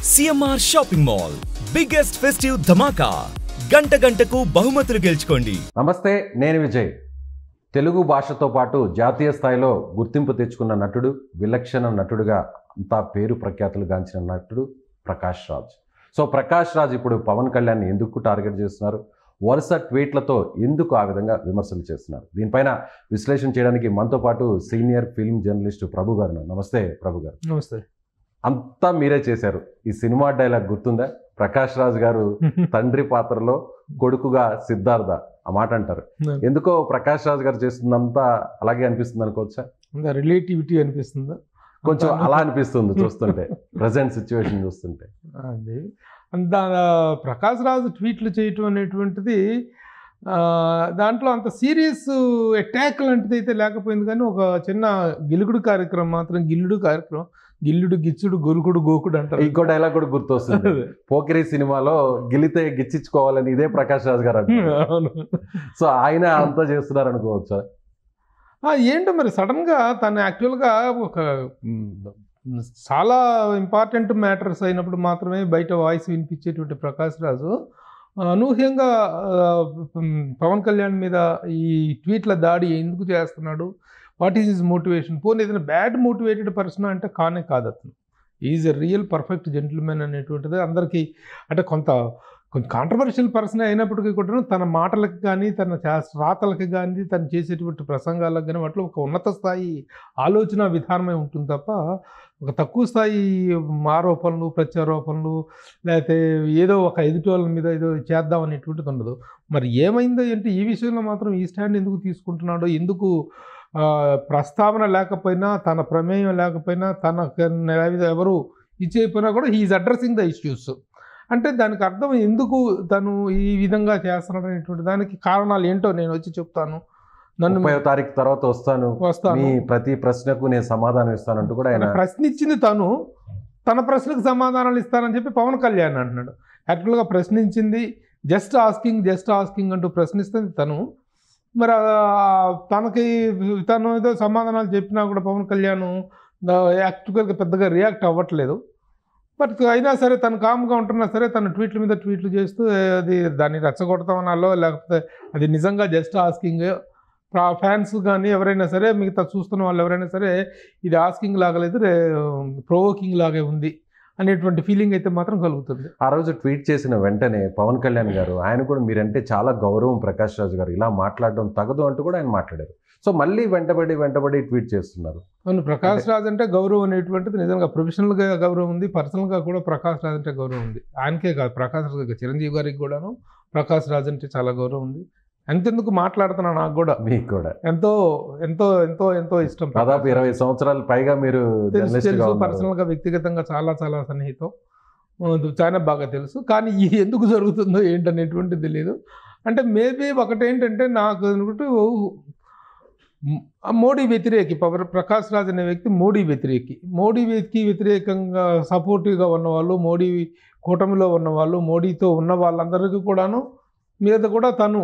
CMR shopping mall biggest festive dhamaka గంటకు బహుమతులు గెలుచుకోండి. నమస్తే, నేను విజయ్. తెలుగు భాషతో పాటు జాతీయ స్థాయిలో గుర్తింపు తెచ్చుకున్న నటుడు, విలక్షణ నటుడుగా అంతా పేరు ప్రఖ్యాతులు గాంచిన నటుడు ప్రకాష్ రాజ్. సో ప్రకాష్ రాజ్ ఇప్పుడు పవన్ కళ్యాణ్ ఎందుకు టార్గెట్ చేస్తున్నారు, వరుస ట్వీట్లతో ఎందుకు ఆ విధంగా విమర్శలు చేస్తున్నారు, దీనిపైన విశ్లేషణ చేయడానికి మనతో పాటు సీనియర్ ఫిల్మ్ జర్నలిస్ట్ ప్రభు గారు. నమస్తే ప్రభు గారు. నమస్తే. అంతా మీరే చేశారు. ఈ సినిమా డైలాగ్ గుర్తుందా? ప్రకాష్ రాజ్ గారు తండ్రి పాత్రలో కొడుకుగా సిద్ధార్థ ఆ మాట అంటారు. ఎందుకో ప్రకాష్ రాజ్ గారు చేస్తుందంతా అలాగే అనిపిస్తుంది అనుకోవచ్చా? రిలేటివిటీ అనిపిస్తుందా? కొంచెం అలా అనిపిస్తుంది చూస్తుంటే, ప్రజెంట్ సిచ్యువేషన్ చూస్తుంటే. అది అంత ప్రకాష్ రాజ్ ట్వీట్లు చేయటం అనేటువంటిది దాంట్లో అంత సీరియస్ అటాక్ లాంటిది అయితే లేకపోయింది, కానీ ఒక చిన్న గిలుగుడు కార్యక్రమం మాత్రం, గిల్లుడు గిచ్చుడు గొలుకుడు గోకుడు అంటారు. ఇంకో డైలాగ్ కూడా గుర్తొస్తుంది. పోకిరి సినిమాలో గిలితే గిచ్చించుకోవాలని ఇదే ప్రకాష్ రాజ్ గారు అంటారు. సో ఆయన అంతా చేస్తున్నారు అనుకోవచ్చా? ఏంటో మరి సడన్గా తను యాక్చువల్గా ఒక చాలా ఇంపార్టెంట్ మ్యాటర్స్ అయినప్పుడు మాత్రమే బయట వాయిస్ వినిపించేటువంటి ప్రకాష్ రాజు అనూహ్యంగా పవన్ కళ్యాణ్ మీద ఈ ట్వీట్ల దాడి ఎందుకు చేస్తున్నాడు, వాట్ ఈజ్ హిజ్ మోటివేషన్? పోనీ ఏదైనా బ్యాడ్ మోటివేటెడ్ పర్సన్ అంటే కానే కాదు. అతను is a real perfect gentlemen అనేటువంటిది అందరికీ, అంటే కొంచెం కాంట్రవర్షియల్ పర్సన్ అయినప్పటికీ కూడా తన మాటలకు కానీ, తన రాతలకు కానీ, తను చేసేటువంటి ప్రసంగాలకు కానీ వాటిలో ఒక ఉన్నత స్థాయి ఆలోచన విధానమే ఉంటుంది తప్ప ఒక తక్కువ స్థాయి ఆరోపణలు, ప్రత్యారోపణలు, లేకపోతే ఏదో ఒక ఎదుటి వాళ్ళ మీద ఏదో చేద్దాం అనేటువంటిది ఉండదు. మరి ఏమైందో అంటే ఈ విషయంలో మాత్రం ఈ స్టాండ్ ఎందుకు తీసుకుంటున్నాడో, ఎందుకు ప్రస్తావన లేకపోయినా, తన ప్రమేయం లేకపోయినా, తన ఎవరు ఇచ్చేపోయినా కూడా హీఈస్ అడ్రస్సింగ్ ద ఇష్యూస్. అంటే దానికి అర్థం ఎందుకు తను ఈ విధంగా చేస్తున్నాడు అనేటువంటి దానికి కారణాలు ఏంటో నేను వచ్చి చెప్తాను. నన్ను 30వ తారీఖు తర్వాత వస్తాను, మీ ప్రతి ప్రశ్నకు నేను సమాధానం ఇస్తానంటూ కూడా ఆయన ప్రశ్న ఇచ్చింది తను, తన ప్రశ్నకు సమాధానాలు ఇస్తానని చెప్పి పవన్ కళ్యాణ్ అంటున్నాడు. యాక్చువల్గా ప్రశ్నించింది జస్ట్ ఆస్కింగ్ అంటూ ప్రశ్నిస్తుంది తను. మరి తను ఏదో సమాధానాలు చెప్పినా కూడా పవన్ కళ్యాణ్ యాక్చువల్గా పెద్దగా రియాక్ట్ అవ్వట్లేదు. బట్ అయినా సరే తను కామ్గా ఉంటున్నా సరే తన ట్వీట్ల మీద ట్వీట్లు చేస్తూ అది దాన్ని రెచ్చగొడతామనాలో, లేకపోతే అది నిజంగా జస్ట్ ఆస్కింగ్, ఫ్యాన్స్ కానీ ఎవరైనా సరే, మిగతా చూస్తున్న వాళ్ళు ఎవరైనా సరే ఇది ఆస్కింగ్ లాగా లేదు, ప్రొవోకింగ్ లాగే ఉంది అనేటువంటి ఫీలింగ్ అయితే మాత్రం కలుగుతుంది. ఆ రోజు ట్వీట్ చేసిన వెంటనే పవన్ కళ్యాణ్ గారు, ఆయన కూడా మీరంటే చాలా గౌరవం ప్రకాష్ రాజ్ గారు, ఇలా మాట్లాడడం తగదు అంటూ కూడా ఆయన మాట్లాడారు. సో మళ్ళీ వెంటబడి ట్వీట్ చేస్తున్నారు. అవును, ప్రకాష్ రాజ్ అంటే గౌరవం అనేటువంటిది నిజంగా ప్రొఫెషనల్గా గౌరవం ఉంది, పర్సనల్గా కూడా ప్రకాష్ రాజ్ అంటే గౌరవం ఉంది. ఆయనకే కాదు, ప్రకాష్ రాజ్ చిరంజీవి గారికి కూడాను ప్రకాష్ రాజ్ అంటే చాలా గౌరవం ఉంది. ఎంతెందుకు మాట్లాడుతున్నా, నాకు కూడా, మీకు కూడా ఎంతో ఎంతో ఎంతో ఎంతో ఇష్టం. దాదాపు 20 సంవత్సరాలు పైగా మీరు తెలుసు, పర్సనల్గా వ్యక్తిగతంగా చాలా చాలా సన్నిహితం, చాలా బాగా తెలుసు. కానీ ఎందుకు జరుగుతుందో ఏంటనేటువంటిది తెలియదు. అంటే మేబీ ఒకటేంటంటే నాకు అనుకుంటూ మోడీ వ్యతిరేకి, ప్రకాష్ రాజ్ అనే వ్యక్తి మోడీకి వ్యతిరేకంగా సపోర్టివ్గా ఉన్నవాళ్ళు, మోడీ కూటమిలో ఉన్నవాళ్ళు, మోడీతో ఉన్న వాళ్ళందరికీ కూడాను మీద కూడా తను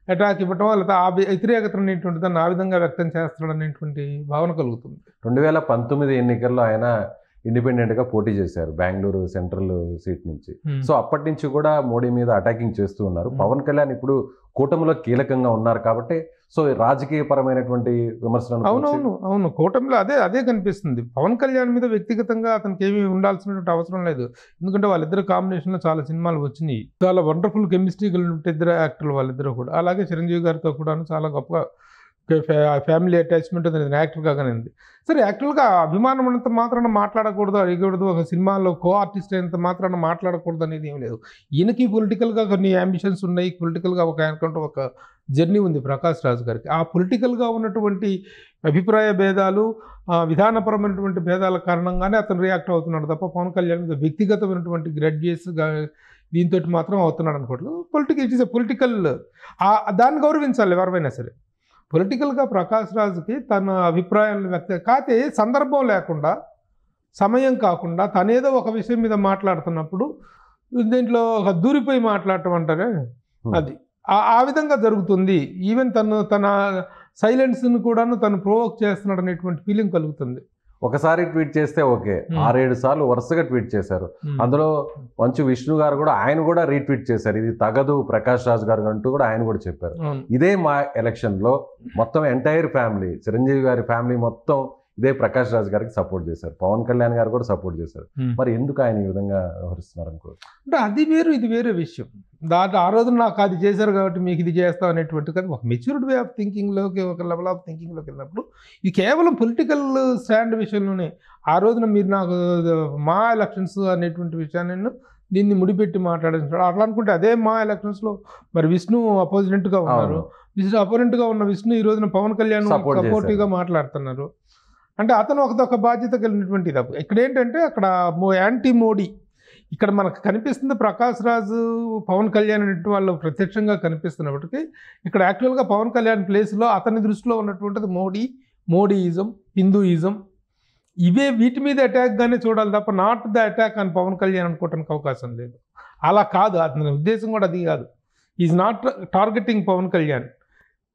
అటాక్ ఇవ్వటం, లేదా ఆ వ్యతిరేకత అనేటువంటి దాన్ని ఆ విధంగా వ్యక్తం చేస్తాడు అనేటువంటి భావన కలుగుతుంది. 2019 ఎన్నికల్లో ఆయన ఇండిపెండెంట్గా పోటీ చేశారు బెంగళూరు సెంట్రల్ సీట్ నుంచి. సో అప్పటి నుంచి కూడా మోడీ మీద అటాకింగ్ చేస్తూ ఉన్నారు. పవన్ కళ్యాణ్ ఇప్పుడు కూటమిలో కీలకంగా ఉన్నారు కాబట్టి సో రాజకీయపరమైనటువంటి విమర్శలు. అవును, కూటమిలో అదే కనిపిస్తుంది. పవన్ కళ్యాణ్ మీద వ్యక్తిగతంగా అతనికి ఏమీ ఉండాల్సినటువంటి అవసరం లేదు. ఎందుకంటే వాళ్ళిద్దరు కాంబినేషన్లో చాలా సినిమాలు వచ్చినాయి, చాలా వండర్ఫుల్ కెమిస్ట్రీ కలిగిన ఇద్దరు యాక్టర్లు వాళ్ళిద్దరు కూడా. అలాగే చిరంజీవి గారితో కూడా చాలా గొప్ప ఫ్యామిలీ అటాచ్మెంట్ అనేది యాక్టర్గా కానీ ఉంది. సరే, యాక్చువల్గా అభిమానం అంత మాత్రాన మాట్లాడకూడదు, అడిగకూడదు, ఒక సినిమాలో కో ఆర్టిస్ట్ అయినంత మాత్రాన మాట్లాడకూడదు అనేది ఏం లేదు. ఈయనకి పొలిటికల్గా కొన్ని అంబిషన్స్ ఉన్నాయి, పొలిటికల్గా ఒక జర్నీ ఉంది ప్రకాష్ రాజ్ గారికి. ఆ పొలిటికల్గా ఉన్నటువంటి అభిప్రాయ భేదాలు, విధానపరమైనటువంటి భేదాల కారణంగానే అతను రియాక్ట్ అవుతున్నాడు తప్ప పవన్ కళ్యాణ్ మీద వ్యక్తిగతమైనటువంటి గ్రడ్జెస్గా దీంతో మాత్రం అవుతున్నాడు అనుకోవట్లేదు. ఇట్ ఈస్ ఎ పొలిటికల్, దాన్ని గౌరవించాలి ఎవరైనా సరే. పొలిటికల్గా ప్రకాష్ రాజ్కి తన అభిప్రాయాలను కాకపోతే సందర్భం లేకుండా, సమయం కాకుండా తనేదో ఒక విషయం మీద మాట్లాడుతున్నప్పుడు దీంట్లో ఒక దూరిపోయి మాట్లాడటం అంటారే, అది ఆ విధంగా జరుగుతుంది. ఈవెన్ తన సైలెన్స్ని కూడాను తను ప్రొవోక్ చేస్తున్నాడు అనేటువంటి ఫీలింగ్ కలుగుతుంది. ఒకసారి ట్వీట్ చేస్తే ఓకే, 6-7 సార్లు వరుసగా ట్వీట్ చేశారు. అందులో మంచు విష్ణు గారు కూడా ఆయన కూడా రీట్వీట్ చేశారు, ఇది తగదు ప్రకాష్ రాజ్ గారు అంటూ కూడా ఆయన కూడా చెప్పారు. ఇదే మా ఎలక్షన్లో మొత్తం ఎంటైర్ ఫ్యామిలీ, చిరంజీవి గారి ఫ్యామిలీ మొత్తం ఇదే ప్రకాష్ రాజ్ గారికి సపోర్ట్ చేశారు, పవన్ కళ్యాణ్ గారు కూడా సపోర్ట్ చేశారు. మరి ఎందుకు ఆయన ఈ విధంగా వ్యవహరిస్తున్నారు అనుకో? అంటే అది వేరు ఇది వేరే విషయం. దాంట్లో ఆ రోజు నాకు అది చేశారు కాబట్టి మీకు ఇది చేస్తాం అనేటువంటి కదా, ఒక మెచ్యూర్డ్ వే ఆఫ్ థింకింగ్లోకి, ఒక లెవెల్ ఆఫ్ థింకింగ్లోకి వెళ్ళినప్పుడు ఇది కేవలం పొలిటికల్ స్టాండ్ విషయంలోనే. ఆ రోజున మీరు నాకు మా ఎలక్షన్స్ అనేటువంటి విషయాన్ని దీన్ని ముడిపెట్టి మాట్లాడారు. అట్లా అనుకుంటే అదే మా ఎలక్షన్స్లో మరి విష్ణు అపోజినెంట్గా ఉన్నారు, అపోనెంట్గా ఉన్న విష్ణు ఈ రోజున పవన్ కళ్యాణ్ సపోర్టివ్గా మాట్లాడుతున్నారు. అంటే అతను ఒక బాధ్యత కలిగినటువంటి తప్పు. ఇక్కడ ఏంటంటే అక్కడ యాంటీ మోడీ, ఇక్కడ మనకు కనిపిస్తుంది ప్రకాష్ రాజు పవన్ కళ్యాణ్ అనేటువంటి వాళ్ళు ప్రత్యక్షంగా కనిపిస్తున్నప్పటికీ ఇక్కడ యాక్చువల్గా పవన్ కళ్యాణ్ ప్లేస్లో అతని దృష్టిలో ఉన్నటువంటిది మోడీయిజం, హిందూయిజం, ఇవే వీటి మీద అటాక్గానే చూడాలి తప్ప నాట్ ద అటాక్ అని పవన్ కళ్యాణ్ అనుకోవడానికి అవకాశం లేదు. అలా కాదు, అతని ఉద్దేశం కూడా అది కాదు. Is not targeting Pawan Kalyan,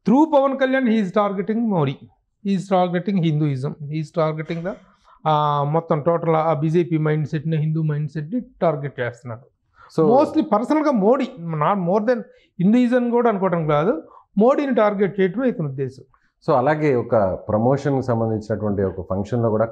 through Pawan Kalyan he is targeting Modi, is targeting Hinduism, is targeting the మొత్తం టోటల్ ఆ బీజేపీ మైండ్ సెట్ని, హిందూ మైండ్ సెట్ని టార్గెట్ చేస్తున్నారు. సో మోస్ట్లీ పర్సనల్గా Modi, not more than Hinduism కూడా అనుకోవడం కాదు, మోడీని టార్గెట్ చేయటమే ఇతని ఉద్దేశం. సో అలాగే ఒక ప్రమోషన్కి సంబంధించినటువంటి ఒక ఫంక్షన్లో కూడా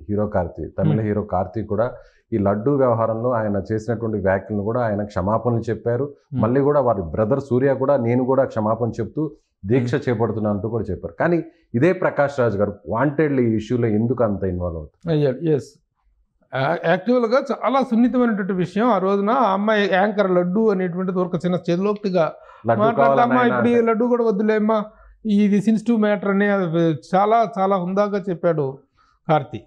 హీరో కార్తీ, తమిళ హీరో కార్తీ కూడా ఈ లడ్డూ వ్యవహారంలో ఆయన చేసినటువంటి వ్యాఖ్యలను కూడా ఆయన క్షమాపణలు చెప్పారు. మళ్ళీ కూడా వారి బ్రదర్ సూర్య కూడా నేను కూడా క్షమాపణ చెప్తూ దీక్ష చేపడుతున్నా అంటూ కూడా చెప్పారు. కానీ ఇదే ప్రకాష్ రాజ్ గారు వాంటెడ్లీ ఈ ఇష్యూలో ఎందుకు అంత ఇన్వాల్వ్ అవుతారు? ఎస్, యాక్చువల్గా చాలా సున్నితమైనటువంటి విషయం. ఆ రోజున ఆ అమ్మాయి యాంకర్ లడ్డు అనేటువంటిది ఒక చిన్న చెలోక్తిగా మాట్లాడతామా, ఇప్పుడు ఈ లడ్డు కూడా వద్దులేమ్మా, ఇది సెన్సిటివ్ మ్యాటర్ అని చాలా చాలా హుందాగా చెప్పాడు కార్తీ.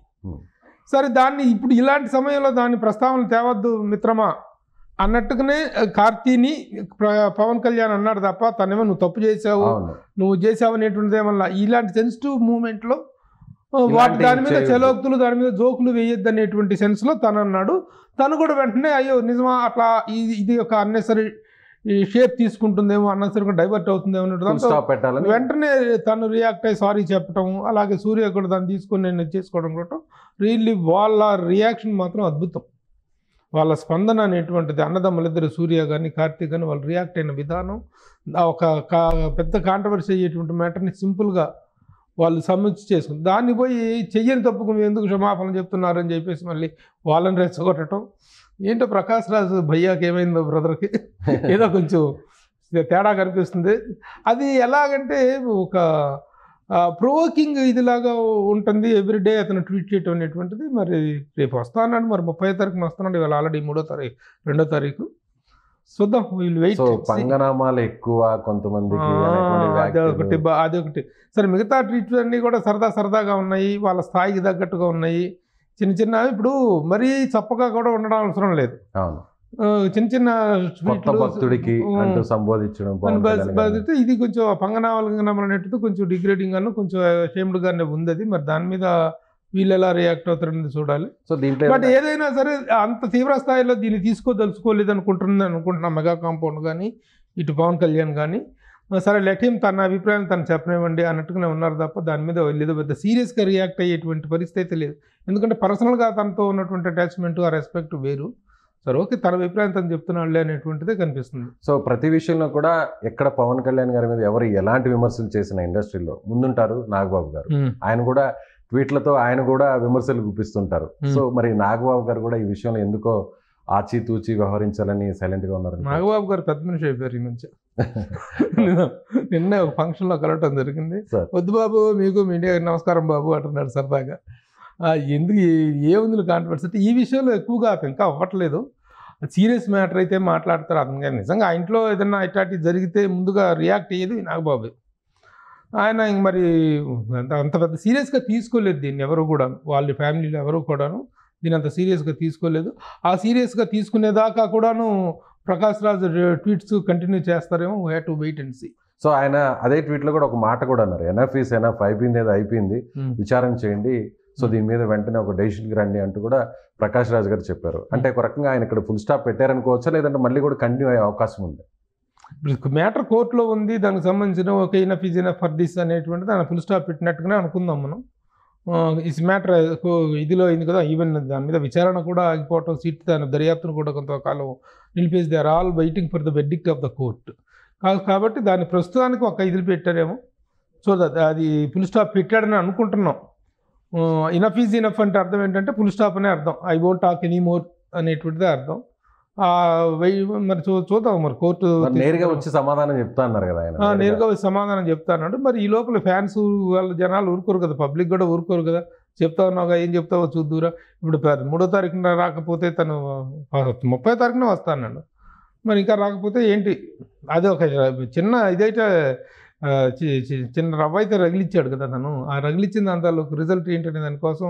సరే, దాన్ని ఇప్పుడు ఇలాంటి సమయంలో దాన్ని ప్రస్తావన తేవద్దు మిత్రమా అన్నట్టుగానే కార్తీని పవన్ కళ్యాణ్ అన్నాడు తప్ప తనేమో నువ్వు తప్పు చేసావు, నువ్వు చేసావు అనేటువంటిది ఏమన్నా ఇలాంటి సెన్సిటివ్ మూమెంట్లో వాటి దాని మీద చలోక్తులు, దాని మీద జోకులు వేయొద్దు అనేటువంటి సెన్స్లో తను అన్నాడు. తను కూడా వెంటనే అయ్యో నిజమా అట్లా ఇది ఒక అన్నెసరీ షేప్ తీసుకుంటుందేమో, అన్నెసరీగా డైవర్ట్ అవుతుందేమో అన్నట్టు వెంటనే తను రియాక్ట్ అయ్యి సారీ చెప్పటం, అలాగే సూర్య కూడా దాన్ని తీసుకొని నేను చేసుకోవడం కూడా రియల్లీ వాళ్ళ రియాక్షన్ మాత్రం అద్భుతం. వాళ్ళ స్పందన అనేటువంటిది అన్నదమ్ములిద్దరు సూర్య కానీ కార్తీక్ కానీ వాళ్ళు రియాక్ట్ అయిన విధానం, ఒక పెద్ద కాంట్రవర్సీ అయ్యేటువంటి మ్యాటర్ని సింపుల్గా వాళ్ళు సమీక్ష చేసుకుని దాన్ని పోయి చెయ్యని తప్పుకు మీరు ఎందుకు క్షమాపణ చెప్తున్నారని చెప్పేసి మళ్ళీ వాళ్ళని రెచ్చగొట్టడం. ఏంటో ప్రకాష్ రాజు భయ్యాకి ఏమైందో బ్రదర్కి ఏదో కొంచెం తేడా కనిపిస్తుంది. అది ఎలాగంటే ఒక ప్రొవోకింగ్ ఇదిలాగా ఉంటుంది ఎవ్రీడే అతను ట్వీట్ చేయటం అనేటువంటిది. మరి రేపు వస్తా అన్నాడు, మరి 30వ తారీఖున వస్తున్నాడు, ఇవాళ ఆల్రెడీ 2వ తారీఖు. చూద్దాం, వీళ్ళు వెయిట్. పంగనామాలు ఎక్కువ కొంతమందికి, అదొకటి. సరే, మిగతా ట్వీట్లు అన్నీ కూడా సరదాగా ఉన్నాయి, వాళ్ళ స్థాయికి తగ్గట్టుగా ఉన్నాయి. చిన్న ఇప్పుడు మరీ చప్పగా కూడా ఉండడం అవసరం లేదు. చిన్న భక్తుడికి సంబోధించడం ఇది కొంచెం పంగనామాలు అనేటిది కొంచెం డిగ్రేడింగ్ అన్న కొంచెం షేమ్డ్గానే ఉంది. అది మరి దాని మీద వీళ్ళు ఎలా రియాక్ట్ అవుతారనేది చూడాలి. సో దీంట్లో బట్ ఏదైనా సరే అంత తీవ్ర స్థాయిలో దీన్ని తీసుకోదలుచుకోలేదు అనుకుంటున్నాను మెగా కాంపౌండ్ కానీ ఇటు పవన్ కళ్యాణ్ కానీ. సరే, లెట్ హిమ్ తన అభిప్రాయం తను చెప్పనివ్వండి అన్నట్టుగానే ఉన్నారు తప్ప దాని మీద ఏదో పెద్ద సీరియస్గా రియాక్ట్ అయ్యేటువంటి పరిస్థితి లేదు. ఎందుకంటే పర్సనల్గా తనతో ఉన్నటువంటి అటాచ్మెంట్, ఆ రెస్పెక్ట్ వేరు. సరే, ఓకే, తన అభిప్రాయం తను చెప్తున్నాడులే అనేటువంటిదే కనిపిస్తుంది. సో ప్రతి విషయంలో కూడా ఎక్కడ పవన్ కళ్యాణ్ గారి మీద ఎవరు ఎలాంటి విమర్శలు చేసిన ఇండస్ట్రీలో ముందుంటారు నాగబాబు గారు. ఆయన కూడా ట్వీట్లతో ఆయన కూడా విమర్శలు గుప్పిస్తుంటారు. సో మరి నాగబాబు గారు కూడా ఈ విషయంలో ఎందుకో ఆచితూచి వ్యవహరించాలని సైలెంట్గా ఉన్నారు. నాగబాబు గారు పెద్ద మనిషి అయిపోయారు ఈ మధ్య. నిన్న ఒక ఫంక్షన్లో కలవటం జరిగింది. వద్దు బాబు, మీకు మీడియా నమస్కారం బాబు అంటున్నాడు సరదాగా. ఎందుకు ఏముంది కాంట్రవర్సీ అంటే ఈ విషయంలో ఎక్కువగా అతను ఇంకా అవ్వట్లేదు. సీరియస్ మ్యాటర్ అయితే మాట్లాడతారు అతను, కానీ నిజంగా ఆ ఇంట్లో ఏదైనా ఇట్లాంటి జరిగితే ముందుగా రియాక్ట్ అయ్యేది నాగబాబు. ఆయన ఇంక మరి అంత పెద్ద సీరియస్గా తీసుకోలేదు దీన్ని ఎవరు కూడా, వాళ్ళ ఫ్యామిలీలో ఎవరు కూడాను దీన్ని అంత సీరియస్గా తీసుకోలేదు. ఆ సీరియస్గా తీసుకునేదాకా కూడాను ప్రకాష్ రాజ్ ట్వీట్స్ కంటిన్యూ చేస్తారేమో, we have to wait and see. So ఆయన అదే ట్వీట్లో కూడా ఒక మాట కూడా అన్నారు, ఎనఫ్ ఈస్ ఎనఫ్, అయిపోయింది ఏదో అయిపోయింది, విచారణ చేయండి, సో దీని మీద వెంటనే ఒక డెసిషన్కి రండి అంటూ కూడా ప్రకాష్ రాజ్ గారు చెప్పారు. అంటే ఒక రకంగా ఆయన ఇక్కడ ఫుల్ స్టాప్ పెట్టారనుకోవచ్చా, లేదంటే మళ్ళీ కూడా కంటిన్యూ అయ్యే అవకాశం ఉంది? మ్యాటర్ కోర్టులో ఉంది, దానికి సంబంధించిన ఒక enough is enough for this అనేటువంటిది ఆయన ఫుల్ స్టాప్ పెట్టినట్టుగానే అనుకుందాం మనం. ఇస్ మ్యాటర్ ఇదిలో అయింది కదా, ఈవెన్ దాని మీద విచారణ కూడా ఆగిపోవటం, సీట్ దాని దర్యాప్తును కూడా కొంతకాలం నిలిపేసి they are all waiting for the verdict of the court. కాబట్టి దాన్ని ప్రస్తుతానికి ఒక ఇదిలు పెట్టారేమో. సో అది ఫుల్ స్టాప్ పెట్టాడని అనుకుంటున్నాం. ఇనఫ్ ఈజ్ ఇనఫ్ అంటే అర్థం ఏంటంటే ఫుల్ స్టాప్ అనే అర్థం, I won't talk any more అనేటువంటిదే అర్థం. మరి చూద్దాం, మరి కోర్టు నేరుగా వచ్చి సమాధానం చెప్తా అన్నారు కదా ఆయన. నేరుగా వచ్చి సమాధానం చెప్తాన్నాడు. మరి ఈ లోపల ఫ్యాన్స్ వాళ్ళ జనాలు ఊరుకోరు కదా, పబ్లిక్ కూడా ఊరుకోరు కదా. చెప్తా ఉన్నావుగా, ఏం చెప్తావో చూద్దురా. ఇప్పుడు 3వ తారీఖున రాకపోతే తను 30వ తారీఖున వస్తాన్నాడు. మరి ఇంకా రాకపోతే ఏంటి? అది ఒక చిన్న ఇదైతే చిన్న రవ్వ అయితే రగిలిచ్చాడు కదా తను. ఆ రగిలిచ్చిన దాంట్లో రిజల్ట్ ఏంటనే దానికోసం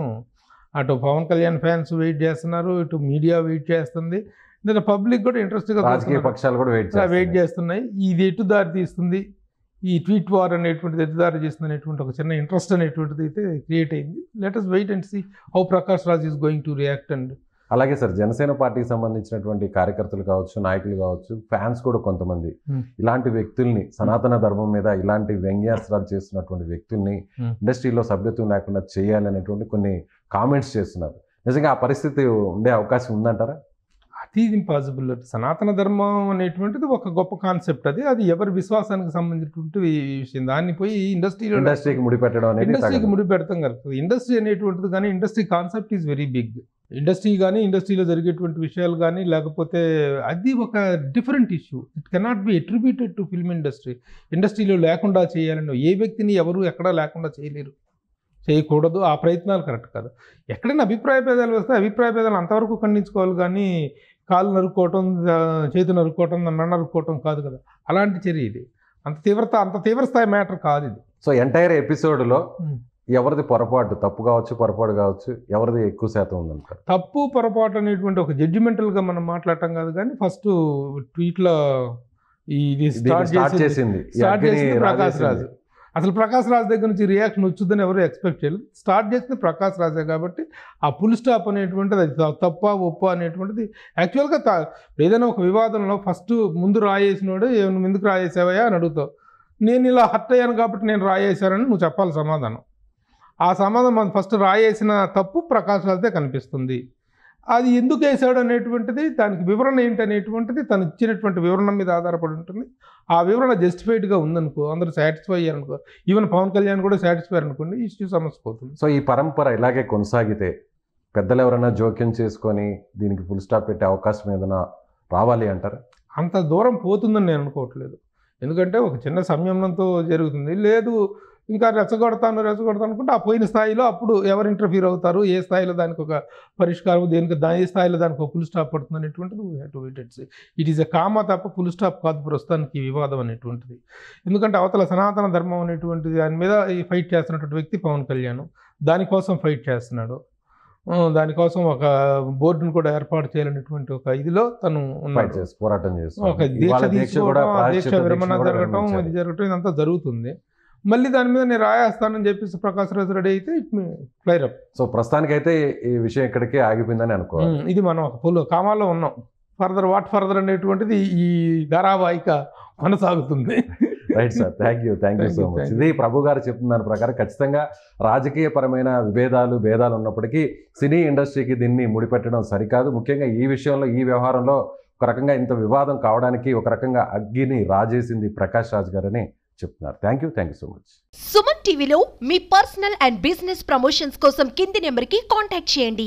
అటు పవన్ కళ్యాణ్ ఫ్యాన్స్ వెయిట్ చేస్తున్నారు, ఇటు మీడియా వెయిట్ చేస్తుంది, నేను పబ్లిక్ కూడా ఇంట్రెస్ట్గా రాజకీయ పక్షాలు కూడా వెయిట్ చేస్తున్నాయి. ఇది ఎటు దారి తీస్తుంది, ఈ ట్వీట్ వార్ అనేటువంటిది ఎటు దారి చేస్తుంది అనేటువంటి ఒక చిన్న ఇంట్రెస్ట్ అనేటువంటిది అయితే క్రియేట్ అయింది. Let us wait and see how Prakash Raj is going to react. And అలాగే సార్, జనసేన పార్టీకి సంబంధించినటువంటి కార్యకర్తలు కావచ్చు, నాయకులు కావచ్చు, ఫ్యాన్స్ కూడా కొంతమంది ఇలాంటి వ్యక్తుల్ని, సనాతన ధర్మం మీద ఇలాంటి వ్యంగ్యాస్త్రాలు చేస్తున్నటువంటి వ్యక్తుల్ని ఇండస్ట్రీలో సభ్యత్వం లేకుండా చేయాలి అనేటువంటి కొన్ని కామెంట్స్ చేస్తున్నారు. నిజంగా ఆ పరిస్థితి ఉండే అవకాశం ఉందంటారా? అది ఇంపాసిబుల్. సనాతన ధర్మం అనేటువంటిది ఒక గొప్ప కాన్సెప్ట్. అది ఎవరి విశ్వాసానికి సంబంధించినటువంటి విషయం. దాన్ని పోయి ఇండస్ట్రీకి ముడిపెట్టడం అనేది ఇండస్ట్రీకి ముడిపెడతాం కదా. ఇండస్ట్రీ అనేటువంటిది కానీ, industry concept is very big. Industry కానీ, ఇండస్ట్రీలో జరిగేటువంటి విషయాలు కానీ, లేకపోతే అది ఒక different issue. It cannot be attributed to film industry. ఇండస్ట్రీలో లేకుండా చేయాలని ఏ వ్యక్తిని ఎవరు ఎక్కడా లేకుండా చేయలేరు, చేయకూడదు. ఆ ప్రయత్నాలు కరెక్ట్ కాదు. ఎక్కడైనా అభిప్రాయ భేదాలు వస్తే అభిప్రాయ భేదాలు అంతవరకు ఖండించుకోవాలి, కానీ కాళ్ళు నరుక్కోవటం, చేతులు నరుక్కోవటం, నరుక్కోవటం కాదు కదా. అలాంటి చర్య ఇది. అంత తీవ్రస్థాయి మ్యాటర్ కాదు ఇది. సో ఎంటైర్ ఎపిసోడ్లో ఎవరిది పొరపాటు, తప్పు కావచ్చు, పొరపాటు కావచ్చు, ఎవరిది ఎక్కువ శాతం ఉందంటారు? తప్పు పొరపాటు అనేటువంటి ఒక జడ్జిమెంటల్గా మనం మాట్లాడటం కాదు, కానీ ఫస్ట్ ట్వీట్లో ఇది స్టార్ట్ చేసింది ప్రకాష్ రాజ్. అసలు ప్రకాష్ రాజ్ దగ్గర నుంచి రియాక్షన్ వచ్చిందని ఎవరు ఎక్స్పెక్ట్ చేయలేదు. స్టార్ట్ చేసింది ప్రకాష్ రాజే కాబట్టి ఆ ఫుల్ స్టాప్ అనేటువంటిది, అది తప్ప ఒప్ప అనేటువంటిది యాక్చువల్గా ఏదైనా ఒక వివాదంలో ఫస్ట్ ముందు రాయేసినోడు ఎందుకు రాయేసావయ్యా అని అడుగుతావు. నేను ఇలా హర్ట్ అయ్యాను కాబట్టి నేను రాయేశానని నువ్వు చెప్పాలి సమాధానం. ఆ సమాధానం మనం ఫస్ట్ రాయేసిన తప్పు ప్రకాష్ రాజే కనిపిస్తుంది. అది ఎందుకు వేసాడు అనేటువంటిది, దానికి వివరణ ఏంటి అనేటువంటిది తను ఇచ్చినటువంటి వివరణ మీద ఆధారపడి ఉంటుంది. ఆ వివరణ జస్టిఫైడ్గా ఉందనుకో, అందరూ సాటిస్ఫై అయ్యారనుకో, ఈవెన్ పవన్ కళ్యాణ్ కూడా సాటిస్ఫై అనుకోండి, ఇష్యూ సమస్య పోతుంది. సో ఈ పరంపర ఇలాగే కొనసాగితే పెద్దలు ఎవరైనా జోక్యం చేసుకొని దీనికి ఫుల్ స్టాప్ పెట్టే అవకాశం ఏదైనా రావాలి అంటారా? అంత దూరం పోతుందని నేను అనుకోవట్లేదు. ఎందుకంటే ఒక చిన్న సంయమనంతో జరుగుతుంది. లేదు ఇంకా రెచ్చగొడతాను అనుకుంటే ఆ పోయిన స్థాయిలో అప్పుడు ఎవరు ఇంటర్ఫీర్ అవుతారు, ఏ స్థాయిలో దానికి ఒక పరిష్కారం, ఏ స్థాయిలో దానికి ఒక ఫుల్ స్టాప్ పడుతుంది అనేటువంటిది we have to wait and see. It is a comma తప్ప ఫుల్ స్టాప్ కాదు ప్రస్తుతానికి వివాదం అనేటువంటిది. ఎందుకంటే అవతల సనాతన ధర్మం అనేటువంటిది దాని మీద ఈ ఫైట్ చేస్తున్నటువంటి వ్యక్తి పవన్ కళ్యాణ్ దానికోసం ఫైట్ చేస్తున్నాడు. దానికోసం ఒక బోర్డును కూడా ఏర్పాటు చేయాలనేటువంటి ఒక ఇదిలో తను పోరాటం చేస్తున్నాడు. ఒక దీక్ష విరమణ జరగటం, ఇది జరగటం, ఇదంతా జరుగుతుంది. మళ్ళీ దాని మీద నేను రాయేస్తానని చెప్పేసి ప్రకాష్ రాజ్ రెడీ అయితే it may clear up. So ప్రస్తుతానికైతే ఈ విషయం ఇక్కడికే ఆగిపోయిందని అనుకోవాలి. ఇది మనం ఒక ఫుల్ కామాలో ఉన్నాం. ఫర్దర్ అనేటువంటిది ఈ ధారావాహిక కొనసాగుతుంది. Right sir, thank you so much. ఇది ప్రభు గారు చెప్తున్న దాని ప్రకారం ఖచ్చితంగా రాజకీయపరమైన భేదాలు ఉన్నప్పటికీ సినీ ఇండస్ట్రీకి దీన్ని ముడిపెట్టడం సరికాదు. ముఖ్యంగా ఈ విషయంలో, ఈ వ్యవహారంలో ఒక రకంగా ఇంత వివాదం కావడానికి ఒక రకంగా అగ్గిని రాజేసింది ప్రకాష్ రాజ్ గారని చెప్తున్నారు. Thank you so much. Suman టీవీలో మీ పర్సనల్ అండ్ బిజినెస్ ప్రమోషన్స్ కోసం కింది నెంబర్కి కాంటాక్ట్ చేయండి.